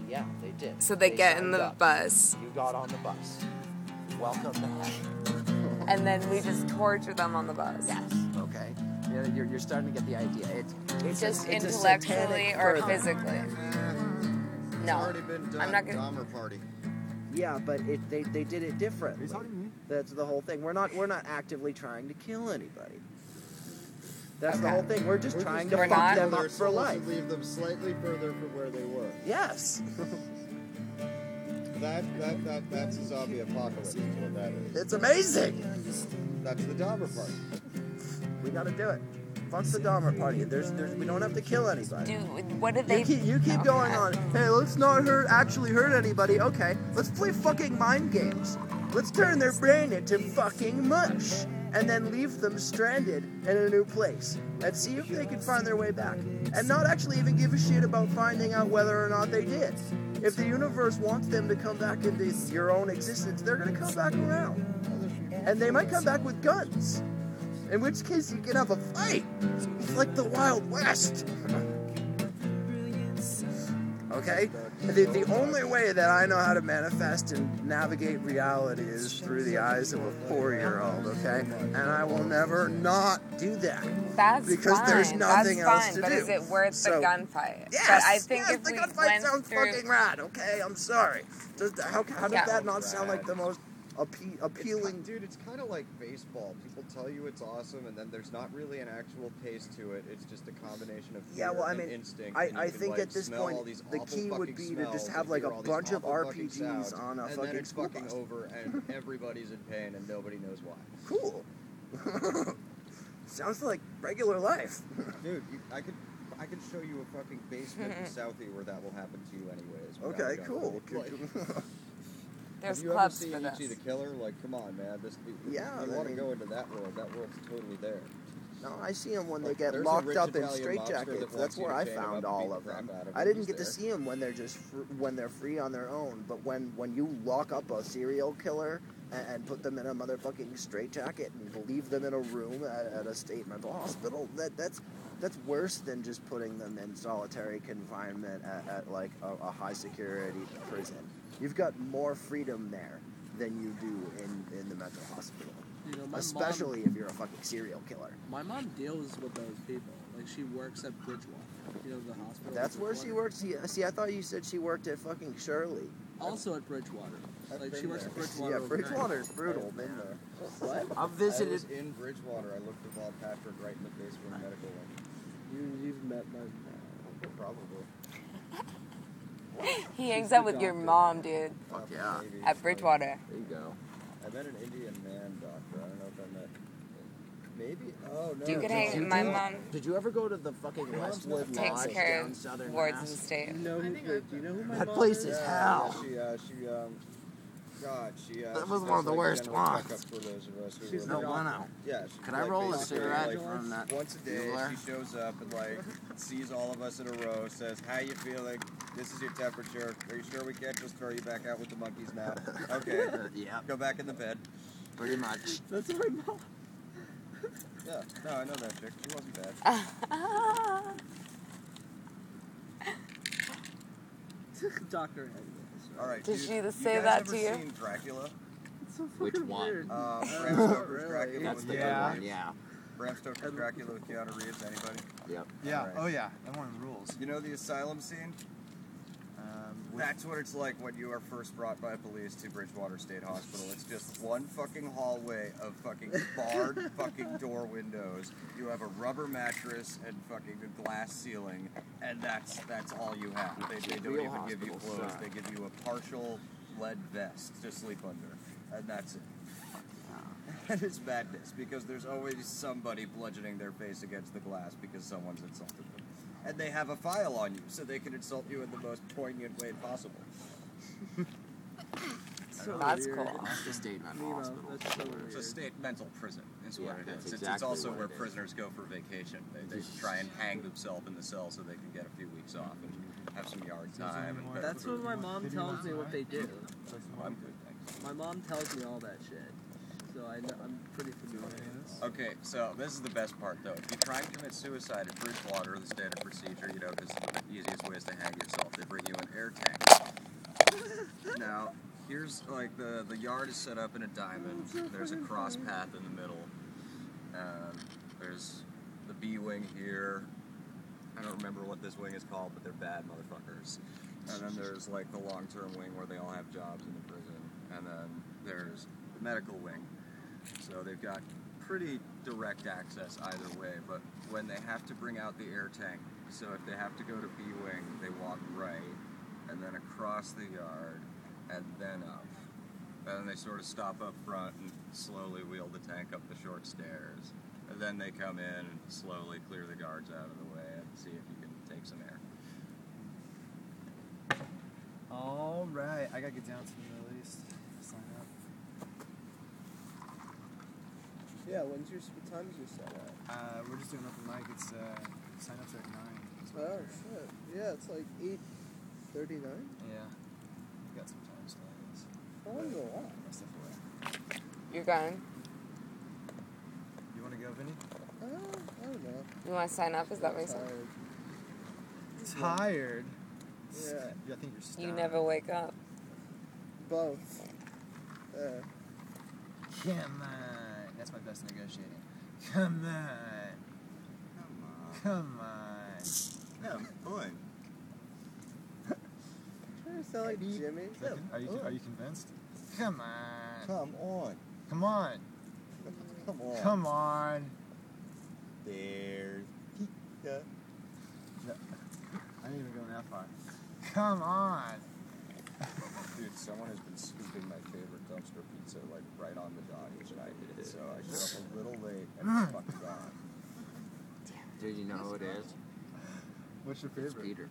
Yeah, they did. So they get in the bus. You got on the bus. Welcome to hell. And then we just torture them on the bus. Yes. Okay. You're starting to get the idea. It's Just it's intellectually or further. physically. No. Already been done. I'm not gonna. Dahmer party. Yeah, but they did it differently. That's the whole thing. We're not actively trying to kill anybody. That's the whole thing. We're just trying to We're fuck not? them Their up for souls life. and leave them slightly further from where they were. Yes. That's a zombie apocalypse. Is what that is. It's amazing. That's the Dahmer party. We gotta do it. Fuck the Dahmer party. We don't have to kill anybody. Dude, what did they... You keep going on. Hey, let's not actually hurt anybody. Okay, let's play fucking mind games. Let's turn their brain into fucking mush. And then leave them stranded in a new place. And see if they can find their way back. And not actually even give a shit about finding out whether or not they did. If the universe wants them to come back into your own existence, they're gonna come back around. And they might come back with guns. In which case you can have a fight. It's like the Wild West. Okay? The only way that I know how to manifest and navigate reality is through the eyes of a 4-year-old, okay? And I will never not do that. That's because fine. there's nothing That's else fine, to but do. is it worth the gunfight? Yes, but I think yes, if the we gunfight went sounds through... fucking rad, okay? I'm sorry. How does Yeah. that not sound like the most appealing? Dude, it's kind of like baseball. People tell you it's awesome, and then there's not really an actual pace to it. It's just a combination of fear and instinct. I think at this point the key would be to just have like a bunch of RPGs on a and fucking then it's school fucking bus. over, and everybody's in pain, and nobody knows why. Cool. Sounds like regular life. Dude, I could show you a fucking basement in Southie where that will happen to you anyways. Okay, cool. There's Have you ever clubs seen for Ichi this. the Killer? Like, come on, man. Yeah, you I want to mean- go into that world. That world's totally there. No, I see them when they Like, get there's a locked rich up in Italian mobster that straitjackets. wants That's you where to I chain him found up and all beat of the crap them. out of I him. didn't He's get to there. see them when they're just when they're free on their own. But when you lock up a serial killer and put them in a motherfucking straitjacket and leave them in a room at a state mental hospital, that's worse than just putting them in solitary confinement at like a high security prison. You've got more freedom there than you do in the mental hospital. You know, Especially if you're a fucking serial killer. My mom deals with those people. Like, she works at Bridgewater. You know, the hospital. That's where she works. See, I thought you said she worked at fucking Shirley. Also at Bridgewater. I've Like, been she works there. at Bridgewater. Yeah, overnight. Bridgewater's brutal, Been man. there. What? I've I visited. was in Bridgewater. I looked at Bob Patrick right in the face for a medical one. You've met my... Probably. He hangs out with your mom, dude. Fuck yeah. Maybe. At Bridgewater. There you go. I met an Indian man doctor. I don't know if I met. Maybe. Oh no. You could hang... My mom Did you ever go to the fucking Westwood takes Lodge care down of Southern wards Mass? and state. Do you know who my That mom place is? is hell. She That she was one of does, the like, worst general ones. checkups for those of us who She's were no not- bueno. Yeah. Could I roll a basically, cigarette from that? Once a day, Bueller? she shows up and like sees all of us in a row, says, "How you feeling? This is your temperature. Are you sure we can't just throw you back out with the monkeys now? Okay. Yeah, Go back in the bed." pretty much. That's my mom. Yeah. No, I know that chick. She wasn't bad. Dr. Henry. All right. Did dude, she you say guys that ever to you? Seen Dracula? It's so Which fucking one? weird. Bram Stoker's really? Dracula That's with the Keanu good one, Reeves. Yeah. Bram Stoker's Dracula with Keanu Reeves. Anybody? Yep. Yeah. Alright. Oh yeah. That one rules. You know the asylum scene? That's what it's like when you are first brought by police to Bridgewater State Hospital. It's just one fucking hallway of fucking barred fucking door windows. You have a rubber mattress and fucking a glass ceiling, and that's all you have. They don't Real even give you hospital clothes. style. They give you a partial lead vest to sleep under, and that's it. And it's madness because there's always somebody bludgeoning their face against the glass because someone's insulted them. And they have a file on you, so they can insult you in the most poignant way possible. So That's weird. cool. That's the state mental Nemo, hospital. that's so It's a weird. state mental prison, is Yeah, what it that's is. It's exactly also what where it is. prisoners go for vacation. They try and hang themselves in the cell so they can get a few weeks off and have some yard time. And That's what my mom tells me what they do. Oh, I'm good, thanks. My mom tells me all that shit. So I'm pretty familiar. Okay, so this is the best part, though. If you try and commit suicide at Bridgewater, the standard procedure, because the easiest way is to hang yourself. They bring you an air tank. Now, here's like the yard is set up in a diamond. There's a cross path in the middle. There's the B wing here. I don't remember what this wing is called, but they're bad motherfuckers. And then there's like the long-term wing where they all have jobs in the prison. And then there's the medical wing. So they've got pretty direct access either way, but when they have to bring out the air tank, so if they have to go to B wing, they walk right, and then across the yard, and then up. And then they sort of stop up front and slowly wheel the tank up the short stairs. And then they come in and slowly clear the guards out of the way and see if you can take some air. All right, I gotta get down to the Middle East. Sign up. Yeah, what time's your set at? We're just doing open mic. It's sign ups are at 9. Oh shit. Yeah, it's like 8:39. Yeah. We got some time still. How long is it last? My stuff away. You're gone. You want to go, Vinny? I don't know. You want to sign up? Is that what you said? Tired. Tired? Yeah. I think you're stoned. You never wake up. Both. Come on. That's my best negotiating. Come on. Come on. Come on. Trying to sound like Jimmy. Are you convinced? Come on. Come on. Come on. Come on. Come on. There's pizza. No, I ain't even going that far. Come on. Dude, someone has been scooping my favorite dumpster pizza like right on the dot each night. So I showed up a little late and it's fucking gone. Dude, you know who it is? What's your It's favorite? Peter.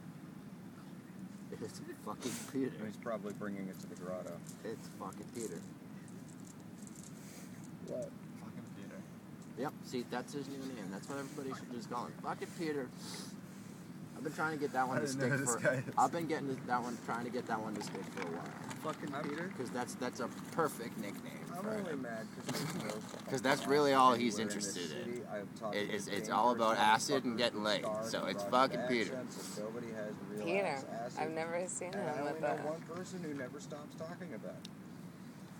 It's fucking Peter. He's probably bringing it to the grotto. It's fucking Peter. What? Fucking Peter. Yep, see, that's his new name. That's what everybody should just call him. Fucking Peter. I've been trying to get that one I to didn't stick know who this for. guy is. I've been trying to get that one to stick for a while. Fucking Peter. Because that's a perfect nickname. I'm for only him. mad because Because that's really all he's interested in. It's all about acid and getting laid. So it's fucking Peter. Peter. I've never seen And I him only with know a. one person who never stops talking about it.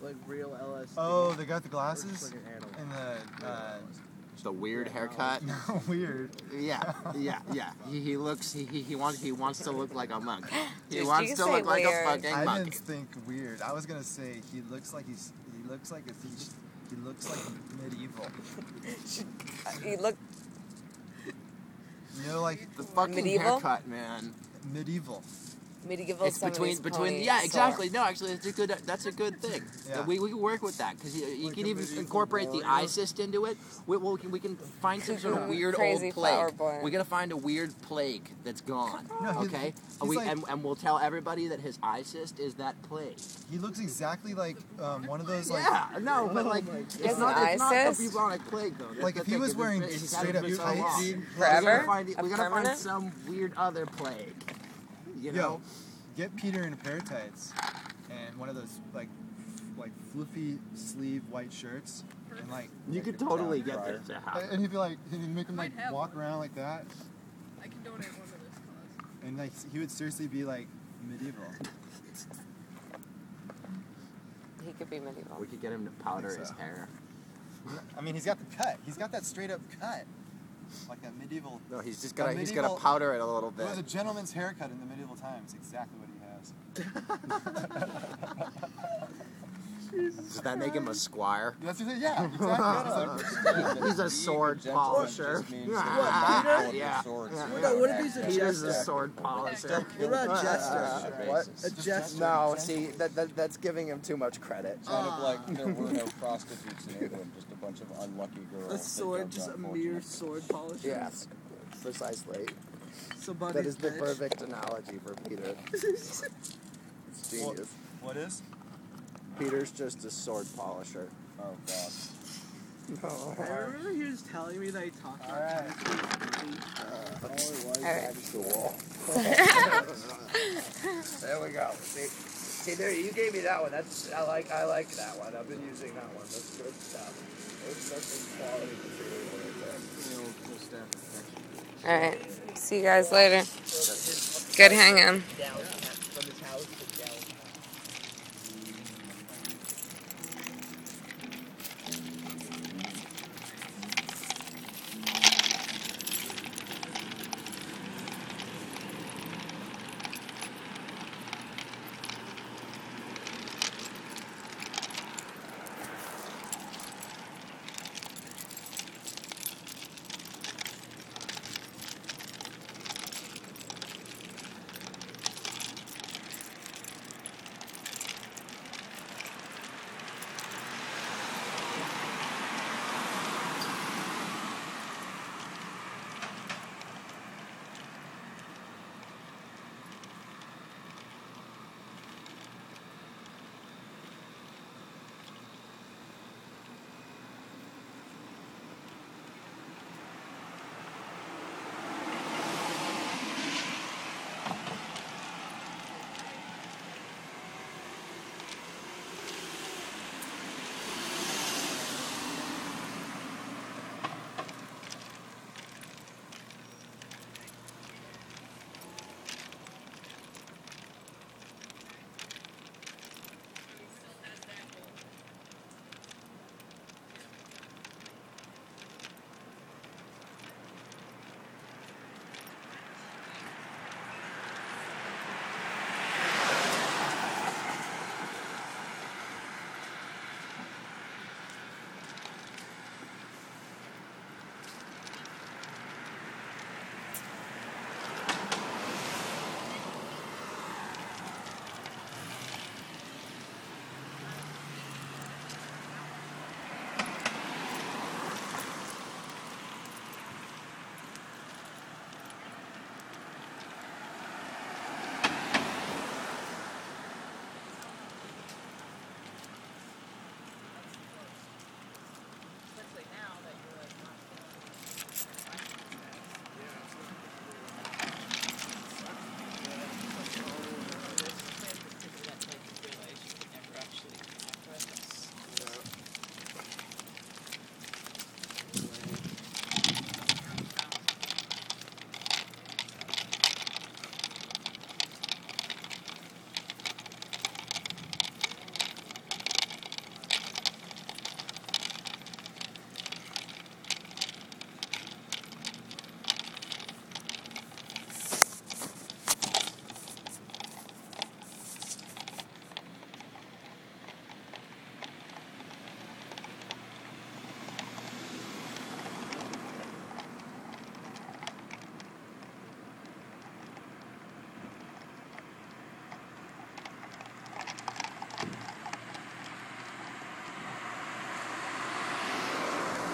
Like real LSD. Oh, they got the Or glasses just like an animal. and the The weird haircut. no weird. Yeah. He looks. He wants to look like a monk. He Did wants you to say look like a weird? fucking I monk. didn't think weird. I was gonna say he looks like medieval. You look You know, like The fucking Medieval? haircut, man. medieval. medieval. It's between somebody's between. pony Yeah, sore. exactly. No, actually, that's a good thing. Yeah. We can work with that because you Like can a even medieval incorporate the warrior. ISIST into it. We can find some sort of weird Crazy old flower plague. boy. We gotta find a weird plague that's gone. No, he's- Okay, he's like- and we'll tell everybody that his ISIST is that plague. He looks exactly like one of those like Yeah, no, but like Is it's not the ISIS? bubonic plague though. That's Like, the if he thing, was 'cause wearing it's straight up been so tights, long. Forever? We A gotta find permanent? some weird other plague. You Yo, know. get Peter in a pair of tights and one of those like fluffy sleeve white shirts and like You could totally get this to happen. and he'd be like he'd make him like Might have walk around like that I can donate one to this cause. and like he would seriously be like medieval. He could be medieval. We could get him to powder think his so. hair. I mean, he's got the cut. He's got that straight up cut, like a medieval. No, he's just A gotta medieval- powder it a little It was a bit. gentleman's haircut in the medieval times. Exactly what he has. Does that make him a squire? That's what, yeah, exactly. He's a sword polisher. Yeah. Yeah. What if he's a Peter's a jester? sword polisher. What about jester? What? A jester. No, see, that's giving him too much credit. Kind of like there were no prostitutes in England, just a bunch of unlucky girls. A that sword, jumped just on a mere fortunate. sword polisher. Yes, precisely. Somebody's That is the bitch. perfect analogy for Peter. It's genius. What is? Peter's just a sword polisher. Oh god. No. I remember he was telling me that he talked about Alright. Alright. Cool. There we go. See, there, you gave me that one. I like that one. I've been using that one. That's good stuff. That's some quality material right there. All right. See you guys later. Good hanging. From his house to downtown.